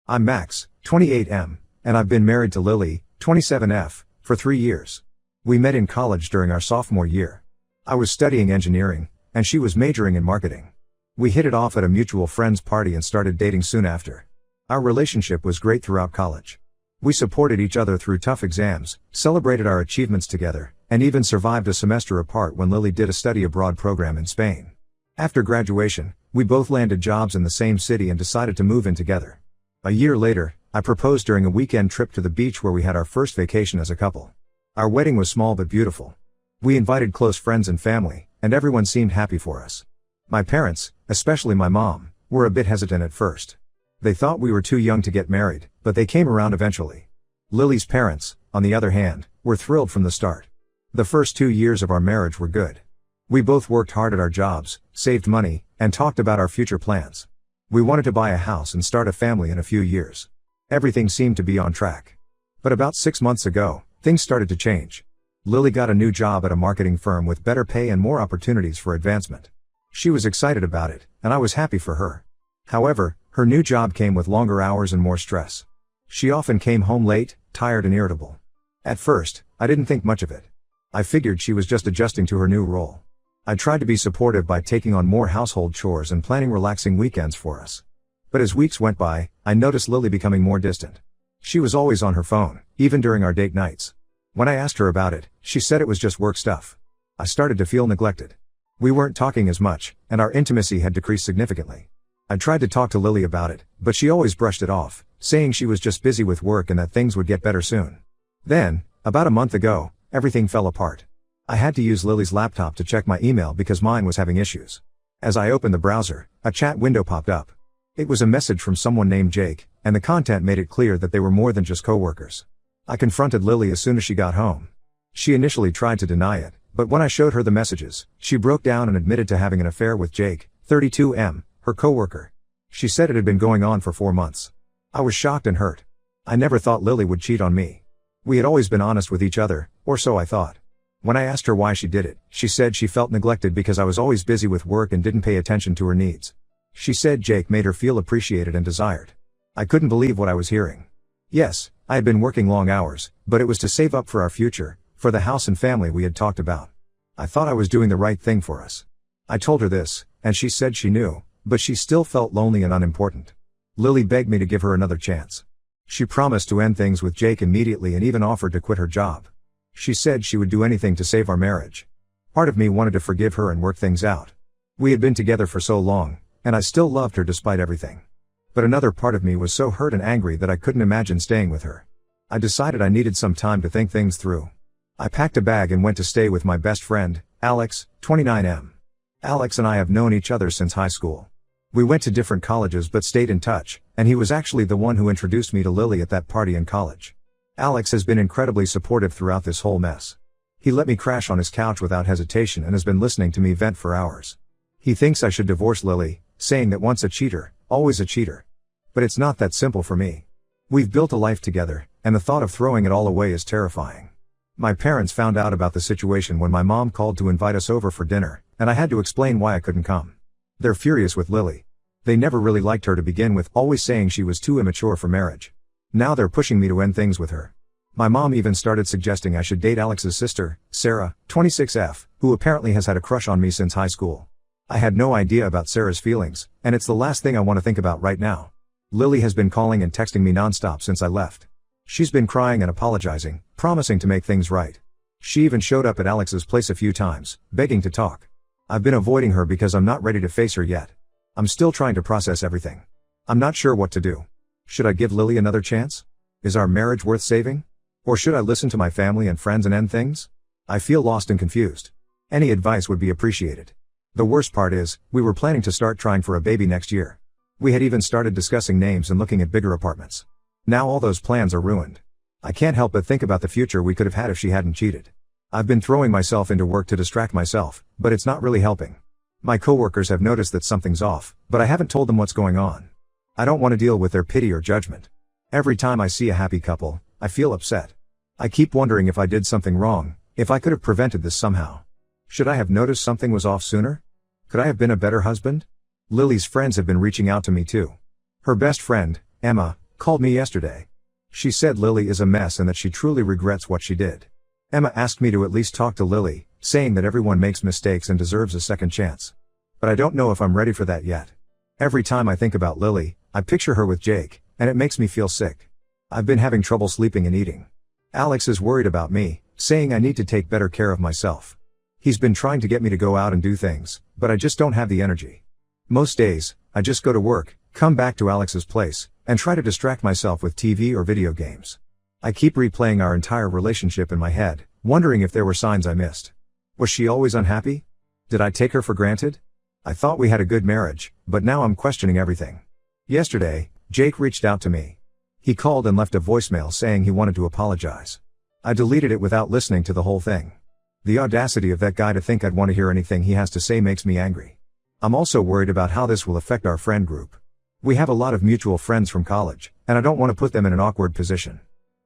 I'm Max, 28M, and I've been married to Lily, 27F, for 3 years. We met in college during our sophomore year. I was studying engineering, and she was majoring in marketing. We hit it off at a mutual friend's party and started dating soon after. Our relationship was great throughout college. We supported each other through tough exams, celebrated our achievements together, and even survived a semester apart when Lily did a study abroad program in Spain. After graduation, we both landed jobs in the same city and decided to move in together. A year later, I proposed during a weekend trip to the beach where we had our first vacation as a couple. Our wedding was small but beautiful. We invited close friends and family, and everyone seemed happy for us. My parents, especially my mom, were a bit hesitant at first. They thought we were too young to get married, but they came around eventually. Lily's parents, on the other hand, were thrilled from the start. The first 2 years of our marriage were good. We both worked hard at our jobs, saved money, and talked about our future plans. We wanted to buy a house and start a family in a few years. Everything seemed to be on track. But about 6 months ago, things started to change. Lily got a new job at a marketing firm with better pay and more opportunities for advancement. She was excited about it, and I was happy for her. However, her new job came with longer hours and more stress. She often came home late, tired and irritable. At first, I didn't think much of it. I figured she was just adjusting to her new role. I tried to be supportive by taking on more household chores and planning relaxing weekends for us. But as weeks went by, I noticed Lily becoming more distant. She was always on her phone, even during our date nights. When I asked her about it, she said it was just work stuff. I started to feel neglected. We weren't talking as much, and our intimacy had decreased significantly. I tried to talk to Lily about it, but she always brushed it off, saying she was just busy with work and that things would get better soon. Then, about a month ago, everything fell apart. I had to use Lily's laptop to check my email because mine was having issues. As I opened the browser, a chat window popped up. It was a message from someone named Jake, and the content made it clear that they were more than just coworkers. I confronted Lily as soon as she got home. She initially tried to deny it, but when I showed her the messages, she broke down and admitted to having an affair with Jake, 32M, her coworker. She said it had been going on for 4 months. I was shocked and hurt. I never thought Lily would cheat on me. We had always been honest with each other, or so I thought. When I asked her why she did it, she said she felt neglected because I was always busy with work and didn't pay attention to her needs. She said Jake made her feel appreciated and desired. I couldn't believe what I was hearing. Yes, I had been working long hours, but it was to save up for our future, for the house and family we had talked about. I thought I was doing the right thing for us. I told her this, and she said she knew, but she still felt lonely and unimportant. Lily begged me to give her another chance. She promised to end things with Jake immediately and even offered to quit her job. She said she would do anything to save our marriage. Part of me wanted to forgive her and work things out. We had been together for so long, and I still loved her despite everything. But another part of me was so hurt and angry that I couldn't imagine staying with her. I decided I needed some time to think things through. I packed a bag and went to stay with my best friend, Alex, 29M. Alex and I have known each other since high school. We went to different colleges but stayed in touch, and he was actually the one who introduced me to Lily at that party in college. Alex has been incredibly supportive throughout this whole mess. He let me crash on his couch without hesitation and has been listening to me vent for hours. He thinks I should divorce Lily, saying that once a cheater, always a cheater. But it's not that simple for me. We've built a life together, and the thought of throwing it all away is terrifying. My parents found out about the situation when my mom called to invite us over for dinner, and I had to explain why I couldn't come. They're furious with Lily. They never really liked her to begin with, always saying she was too immature for marriage. Now they're pushing me to end things with her. My mom even started suggesting I should date Alex's sister, Sarah, 26F, who apparently has had a crush on me since high school. I had no idea about Sarah's feelings, and it's the last thing I want to think about right now. Lily has been calling and texting me nonstop since I left. She's been crying and apologizing, promising to make things right. She even showed up at Alex's place a few times, begging to talk. I've been avoiding her because I'm not ready to face her yet. I'm still trying to process everything. I'm not sure what to do. Should I give Lily another chance? Is our marriage worth saving? Or should I listen to my family and friends and end things? I feel lost and confused. Any advice would be appreciated. The worst part is, we were planning to start trying for a baby next year. We had even started discussing names and looking at bigger apartments. Now all those plans are ruined. I can't help but think about the future we could have had if she hadn't cheated. I've been throwing myself into work to distract myself, but it's not really helping. My coworkers have noticed that something's off, but I haven't told them what's going on. I don't want to deal with their pity or judgment. Every time I see a happy couple, I feel upset. I keep wondering if I did something wrong, if I could have prevented this somehow. Should I have noticed something was off sooner? Could I have been a better husband? Lily's friends have been reaching out to me too. Her best friend, Emma, called me yesterday. She said Lily is a mess and that she truly regrets what she did. Emma asked me to at least talk to Lily, saying that everyone makes mistakes and deserves a second chance. But I don't know if I'm ready for that yet. Every time I think about Lily, I picture her with Jake, and it makes me feel sick. I've been having trouble sleeping and eating. Alex is worried about me, saying I need to take better care of myself. He's been trying to get me to go out and do things, but I just don't have the energy. Most days, I just go to work, come back to Alex's place, and try to distract myself with TV or video games. I keep replaying our entire relationship in my head, wondering if there were signs I missed. Was she always unhappy? Did I take her for granted? I thought we had a good marriage, but now I'm questioning everything. Yesterday, Jake reached out to me. He called and left a voicemail saying he wanted to apologize. I deleted it without listening to the whole thing. The audacity of that guy to think I'd want to hear anything he has to say makes me angry. I'm also worried about how this will affect our friend group. We have a lot of mutual friends from college, and I don't want to put them in an awkward position.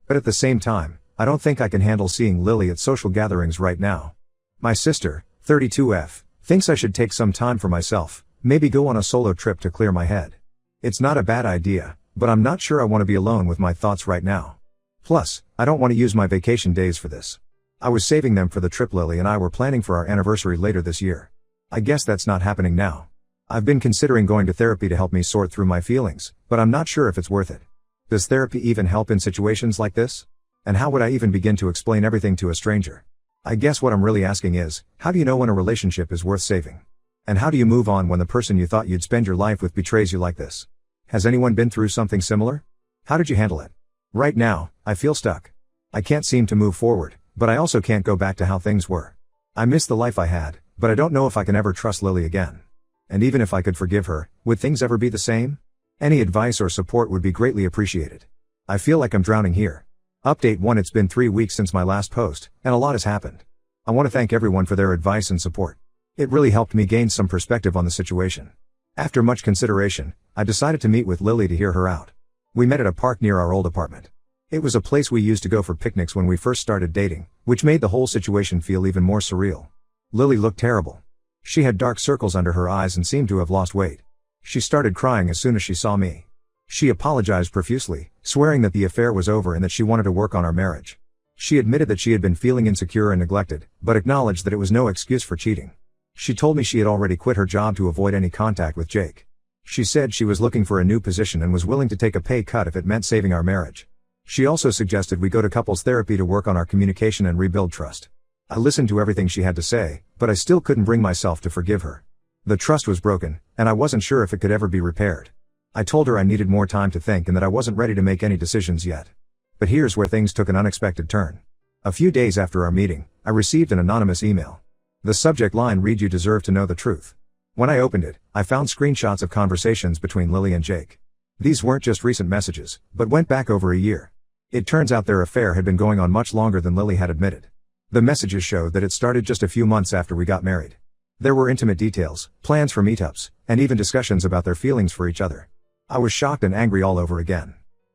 But at the same time, I don't think I can handle seeing Lily at social gatherings right now. My sister, 32F, thinks I should take some time for myself, maybe go on a solo trip to clear my head. It's not a bad idea, but I'm not sure I want to be alone with my thoughts right now. Plus, I don't want to use my vacation days for this. I was saving them for the trip Lily and I were planning for our anniversary later this year. I guess that's not happening now. I've been considering going to therapy to help me sort through my feelings, but I'm not sure if it's worth it. Does therapy even help in situations like this? And how would I even begin to explain everything to a stranger? I guess what I'm really asking is, how do you know when a relationship is worth saving? And how do you move on when the person you thought you'd spend your life with betrays you like this? Has anyone been through something similar? How did you handle it? Right now, I feel stuck. I can't seem to move forward, but I also can't go back to how things were. I miss the life I had, but I don't know if I can ever trust Lily again. And even if I could forgive her, would things ever be the same? Any advice or support would be greatly appreciated. I feel like I'm drowning here. Update 1: It's been 3 weeks since my last post, and a lot has happened. I want to thank everyone for their advice and support. It really helped me gain some perspective on the situation. After much consideration, I decided to meet with Lily to hear her out. We met at a park near our old apartment. It was a place we used to go for picnics when we first started dating, which made the whole situation feel even more surreal. Lily looked terrible. She had dark circles under her eyes and seemed to have lost weight. She started crying as soon as she saw me. She apologized profusely, swearing that the affair was over and that she wanted to work on our marriage. She admitted that she had been feeling insecure and neglected, but acknowledged that it was no excuse for cheating. She told me she had already quit her job to avoid any contact with Jake. She said she was looking for a new position and was willing to take a pay cut if it meant saving our marriage. She also suggested we go to couples therapy to work on our communication and rebuild trust. I listened to everything she had to say, but I still couldn't bring myself to forgive her. The trust was broken, and I wasn't sure if it could ever be repaired. I told her I needed more time to think and that I wasn't ready to make any decisions yet. But here's where things took an unexpected turn. A few days after our meeting, I received an anonymous email. The subject line read, "You deserve to know the truth." When I opened it, I found screenshots of conversations between Lily and Jake. These weren't just recent messages, but went back over a year. It turns out their affair had been going on much longer than Lily had admitted. The messages showed that it started just a few months after we got married. There were intimate details, plans for meetups, and even discussions about their feelings for each other. I was shocked and angry all over again.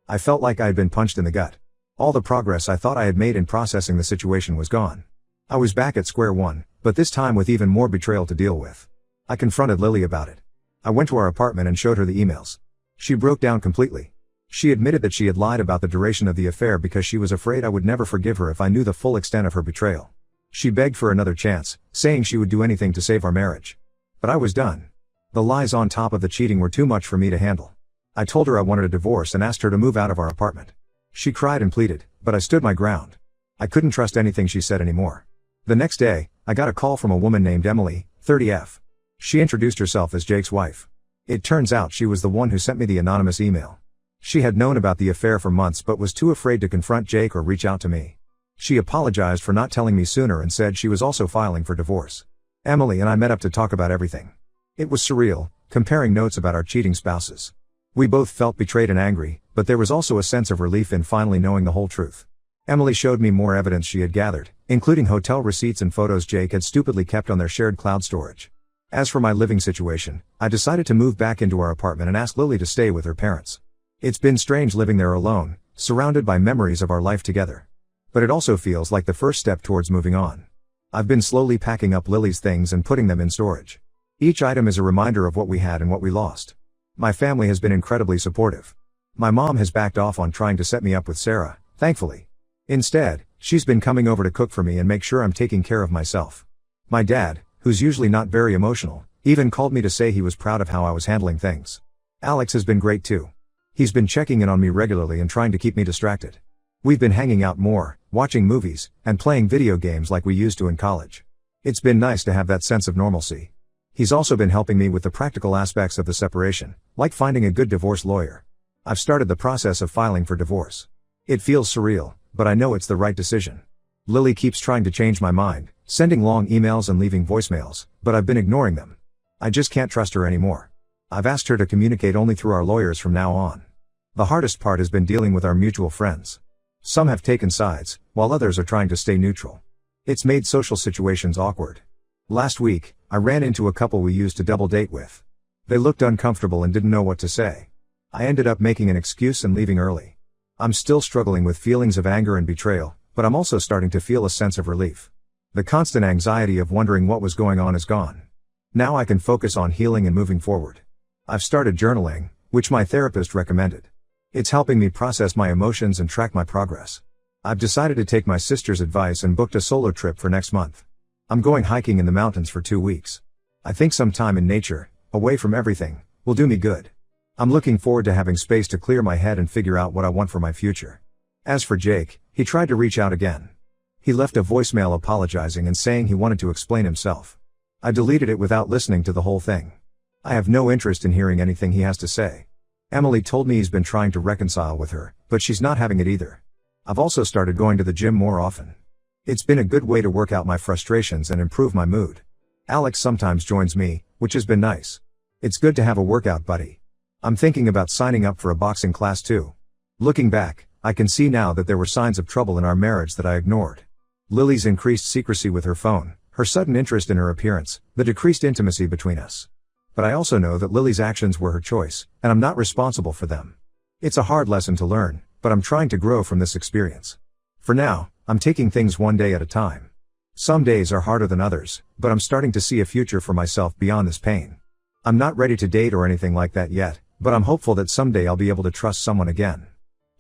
I felt like I had been punched in the gut. All the progress I thought I had made in processing the situation was gone. I was back at square one, but this time with even more betrayal to deal with. I confronted Lily about it. I went to our apartment and showed her the emails. She broke down completely. She admitted that she had lied about the duration of the affair because she was afraid I would never forgive her if I knew the full extent of her betrayal. She begged for another chance, saying she would do anything to save our marriage. But I was done. The lies on top of the cheating were too much for me to handle. I told her I wanted a divorce and asked her to move out of our apartment. She cried and pleaded, but I stood my ground. I couldn't trust anything she said anymore. The next day, I got a call from a woman named Emily, 30F. She introduced herself as Jake's wife. It turns out she was the one who sent me the anonymous email. She had known about the affair for months but was too afraid to confront Jake or reach out to me. She apologized for not telling me sooner and said she was also filing for divorce. Emily and I met up to talk about everything. It was surreal, comparing notes about our cheating spouses. We both felt betrayed and angry, but there was also a sense of relief in finally knowing the whole truth. Emily showed me more evidence she had gathered, including hotel receipts and photos Jake had stupidly kept on their shared cloud storage. As for my living situation, I decided to move back into our apartment and ask Lily to stay with her parents. It's been strange living there alone, surrounded by memories of our life together. But it also feels like the first step towards moving on. I've been slowly packing up Lily's things and putting them in storage. Each item is a reminder of what we had and what we lost. My family has been incredibly supportive. My mom has backed off on trying to set me up with Sarah, thankfully. Instead, she's been coming over to cook for me and make sure I'm taking care of myself. My dad, who's usually not very emotional, even called me to say he was proud of how I was handling things. Alex has been great too. He's been checking in on me regularly and trying to keep me distracted. We've been hanging out more, watching movies, and playing video games like we used to in college. It's been nice to have that sense of normalcy. He's also been helping me with the practical aspects of the separation, like finding a good divorce lawyer. I've started the process of filing for divorce. It feels surreal, but I know it's the right decision. Lily keeps trying to change my mind, sending long emails and leaving voicemails, but I've been ignoring them. I just can't trust her anymore. I've asked her to communicate only through our lawyers from now on. The hardest part has been dealing with our mutual friends. Some have taken sides, while others are trying to stay neutral. It's made social situations awkward. Last week, I ran into a couple we used to double date with. They looked uncomfortable and didn't know what to say. I ended up making an excuse and leaving early. I'm still struggling with feelings of anger and betrayal, but I'm also starting to feel a sense of relief. The constant anxiety of wondering what was going on is gone. Now I can focus on healing and moving forward. I've started journaling, which my therapist recommended. It's helping me process my emotions and track my progress. I've decided to take my sister's advice and booked a solo trip for next month. I'm going hiking in the mountains for 2 weeks. I think some time in nature, away from everything, will do me good. I'm looking forward to having space to clear my head and figure out what I want for my future. As for Jake, he tried to reach out again. He left a voicemail apologizing and saying he wanted to explain himself. I deleted it without listening to the whole thing. I have no interest in hearing anything he has to say. Emily told me he's been trying to reconcile with her, but she's not having it either. I've also started going to the gym more often. It's been a good way to work out my frustrations and improve my mood. Alex sometimes joins me, which has been nice. It's good to have a workout buddy. I'm thinking about signing up for a boxing class too. Looking back, I can see now that there were signs of trouble in our marriage that I ignored. Lily's increased secrecy with her phone, her sudden interest in her appearance, the decreased intimacy between us. But I also know that Lily's actions were her choice, and I'm not responsible for them. It's a hard lesson to learn, but I'm trying to grow from this experience. For now, I'm taking things one day at a time. Some days are harder than others, but I'm starting to see a future for myself beyond this pain. I'm not ready to date or anything like that yet, but I'm hopeful that someday I'll be able to trust someone again.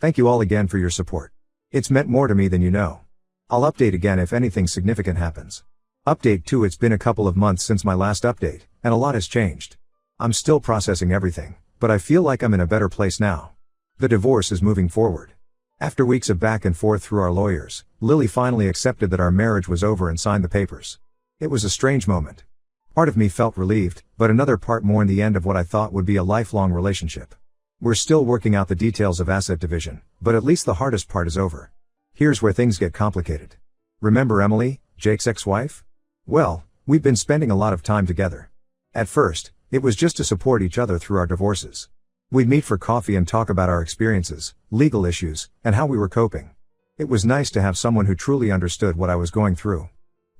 Thank you all again for your support. It's meant more to me than you know. I'll update again if anything significant happens. Update 2. It's been a couple of months since my last update, and a lot has changed. I'm still processing everything, but I feel like I'm in a better place now. The divorce is moving forward. After weeks of back and forth through our lawyers, Lily finally accepted that our marriage was over and signed the papers. It was a strange moment. Part of me felt relieved, but another part mourned the end of what I thought would be a lifelong relationship. We're still working out the details of asset division, but at least the hardest part is over. Here's where things get complicated. Remember Emily, Jake's ex-wife? Well, we've been spending a lot of time together. At first, it was just to support each other through our divorces. We'd meet for coffee and talk about our experiences, legal issues, and how we were coping. It was nice to have someone who truly understood what I was going through.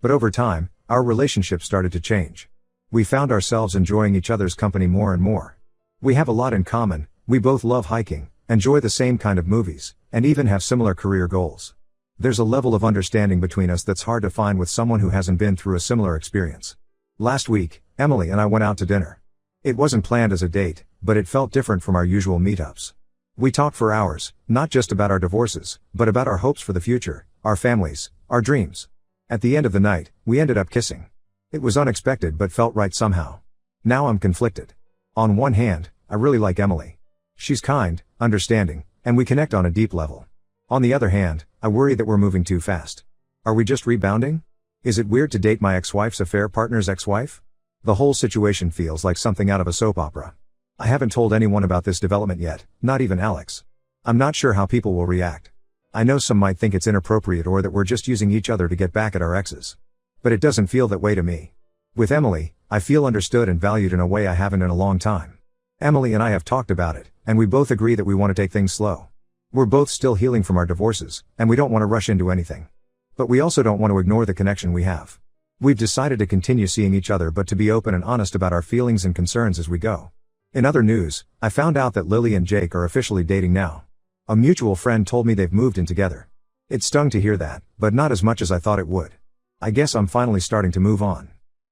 But over time, our relationship started to change. We found ourselves enjoying each other's company more and more. We have a lot in common, we both love hiking, enjoy the same kind of movies, and even have similar career goals. There's a level of understanding between us that's hard to find with someone who hasn't been through a similar experience. Last week, Emily and I went out to dinner. It wasn't planned as a date, but it felt different from our usual meetups. We talked for hours, not just about our divorces, but about our hopes for the future, our families, our dreams. At the end of the night, we ended up kissing. It was unexpected but felt right somehow. Now I'm conflicted. On one hand, I really like Emily. She's kind, understanding, and we connect on a deep level. On the other hand, I worry that we're moving too fast. Are we just rebounding? Is it weird to date my ex-wife's affair partner's ex-wife? The whole situation feels like something out of a soap opera. I haven't told anyone about this development yet, not even Alex. I'm not sure how people will react. I know some might think it's inappropriate or that we're just using each other to get back at our exes. But it doesn't feel that way to me. With Emily, I feel understood and valued in a way I haven't in a long time. Emily and I have talked about it, and we both agree that we want to take things slow. We're both still healing from our divorces, and we don't want to rush into anything. But we also don't want to ignore the connection we have. We've decided to continue seeing each other but to be open and honest about our feelings and concerns as we go. In other news, I found out that Lily and Jake are officially dating now. A mutual friend told me they've moved in together. It stung to hear that, but not as much as I thought it would. I guess I'm finally starting to move on.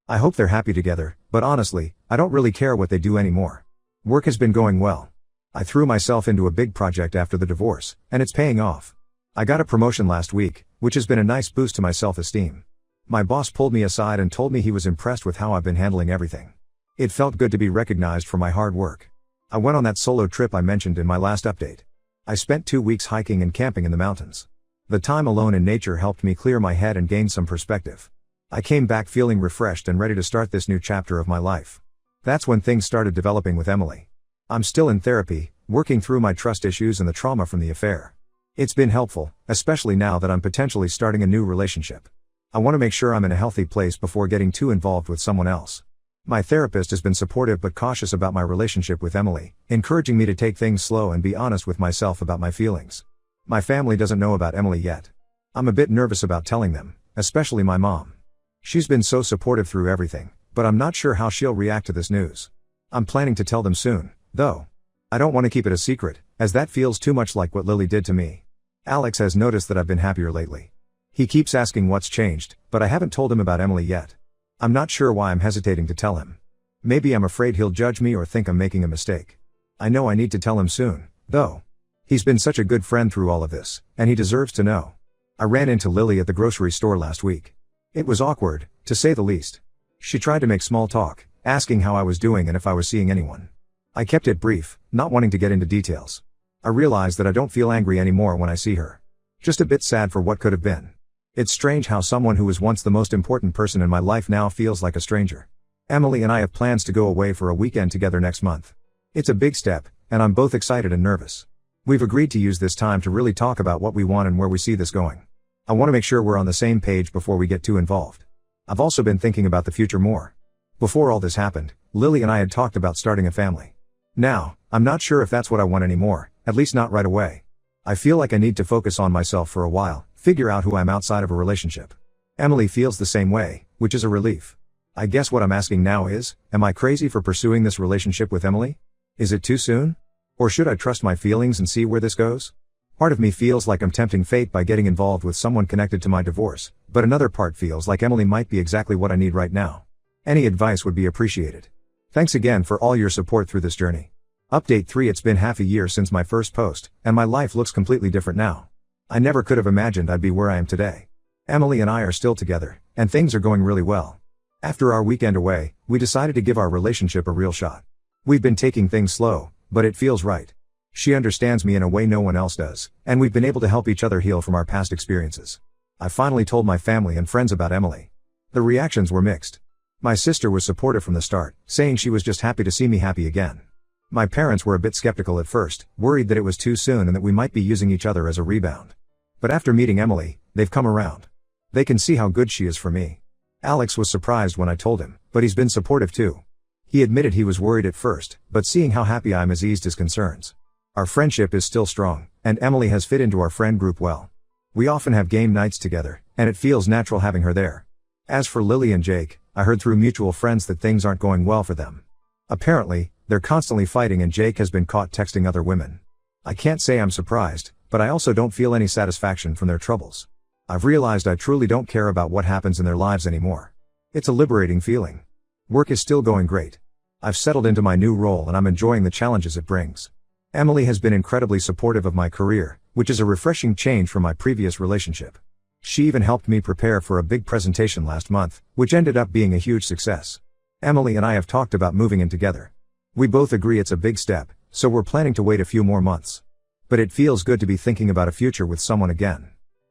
I hope they're happy together, but honestly, I don't really care what they do anymore. Work has been going well. I threw myself into a big project after the divorce, and it's paying off. I got a promotion last week, which has been a nice boost to my self-esteem. My boss pulled me aside and told me he was impressed with how I've been handling everything. It felt good to be recognized for my hard work. I went on that solo trip I mentioned in my last update. I spent 2 weeks hiking and camping in the mountains. The time alone in nature helped me clear my head and gain some perspective. I came back feeling refreshed and ready to start this new chapter of my life. That's when things started developing with Emily. I'm still in therapy, working through my trust issues and the trauma from the affair. It's been helpful, especially now that I'm potentially starting a new relationship. I want to make sure I'm in a healthy place before getting too involved with someone else. My therapist has been supportive but cautious about my relationship with Emily, encouraging me to take things slow and be honest with myself about my feelings. My family doesn't know about Emily yet. I'm a bit nervous about telling them, especially my mom. She's been so supportive through everything, but I'm not sure how she'll react to this news. I'm planning to tell them soon, though. I don't want to keep it a secret, as that feels too much like what Lily did to me. Alex has noticed that I've been happier lately. He keeps asking what's changed, but I haven't told him about Emily yet. I'm not sure why I'm hesitating to tell him. Maybe I'm afraid he'll judge me or think I'm making a mistake. I know I need to tell him soon, though. He's been such a good friend through all of this, and he deserves to know. I ran into Lily at the grocery store last week. It was awkward, to say the least. She tried to make small talk, asking how I was doing and if I was seeing anyone. I kept it brief, not wanting to get into details. I realized that I don't feel angry anymore when I see her. Just a bit sad for what could have been. It's strange how someone who was once the most important person in my life now feels like a stranger. Emily and I have plans to go away for a weekend together next month. It's a big step, and I'm both excited and nervous. We've agreed to use this time to really talk about what we want and where we see this going. I want to make sure we're on the same page before we get too involved. I've also been thinking about the future more. Before all this happened, Lily and I had talked about starting a family. Now, I'm not sure if that's what I want anymore, at least not right away. I feel like I need to focus on myself for a while, figure out who I'm outside of a relationship. Emily feels the same way, which is a relief. I guess what I'm asking now is, am I crazy for pursuing this relationship with Emily? Is it too soon? Or should I trust my feelings and see where this goes? Part of me feels like I'm tempting fate by getting involved with someone connected to my divorce, but another part feels like Emily might be exactly what I need right now. Any advice would be appreciated. Thanks again for all your support through this journey. Update 3. It's been half a year since my first post, and my life looks completely different now. I never could have imagined I'd be where I am today. Emily and I are still together, and things are going really well. After our weekend away, we decided to give our relationship a real shot. We've been taking things slow, but it feels right. She understands me in a way no one else does, and we've been able to help each other heal from our past experiences. I finally told my family and friends about Emily. The reactions were mixed. My sister was supportive from the start, saying she was just happy to see me happy again. My parents were a bit skeptical at first, worried that it was too soon and that we might be using each other as a rebound. But after meeting Emily, they've come around. They can see how good she is for me. Alex was surprised when I told him, but he's been supportive too. He admitted he was worried at first, but seeing how happy I am has eased his concerns. Our friendship is still strong, and Emily has fit into our friend group well. We often have game nights together, and it feels natural having her there. As for Lily and Jake, I heard through mutual friends that things aren't going well for them. Apparently, they're constantly fighting and Jake has been caught texting other women. I can't say I'm surprised, but I also don't feel any satisfaction from their troubles. I've realized I truly don't care about what happens in their lives anymore. It's a liberating feeling. Work is still going great. I've settled into my new role and I'm enjoying the challenges it brings. Emily has been incredibly supportive of my career, which is a refreshing change from my previous relationship. She even helped me prepare for a big presentation last month, which ended up being a huge success. Emily and I have talked about moving in together. We both agree it's a big step, so we're planning to wait a few more months. But it feels good to be thinking about a future with someone again.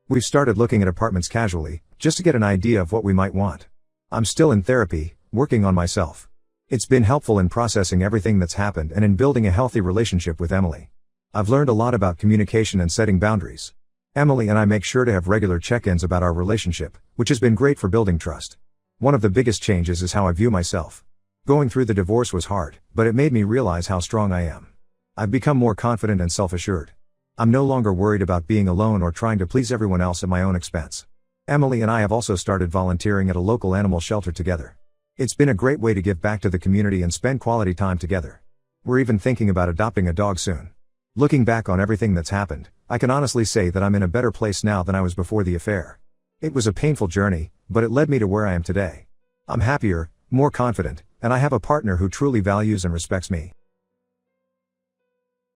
We've started looking at apartments casually, just to get an idea of what we might want. I'm still in therapy, working on myself. It's been helpful in processing everything that's happened and in building a healthy relationship with Emily. I've learned a lot about communication and setting boundaries. Emily and I make sure to have regular check-ins about our relationship, which has been great for building trust. One of the biggest changes is how I view myself. Going through the divorce was hard, but it made me realize how strong I am. I've become more confident and self-assured. I'm no longer worried about being alone or trying to please everyone else at my own expense. Emily and I have also started volunteering at a local animal shelter together. It's been a great way to give back to the community and spend quality time together. We're even thinking about adopting a dog soon. Looking back on everything that's happened, I can honestly say that I'm in a better place now than I was before the affair. It was a painful journey, but it led me to where I am today. I'm happier, more confident, and I have a partner who truly values and respects me.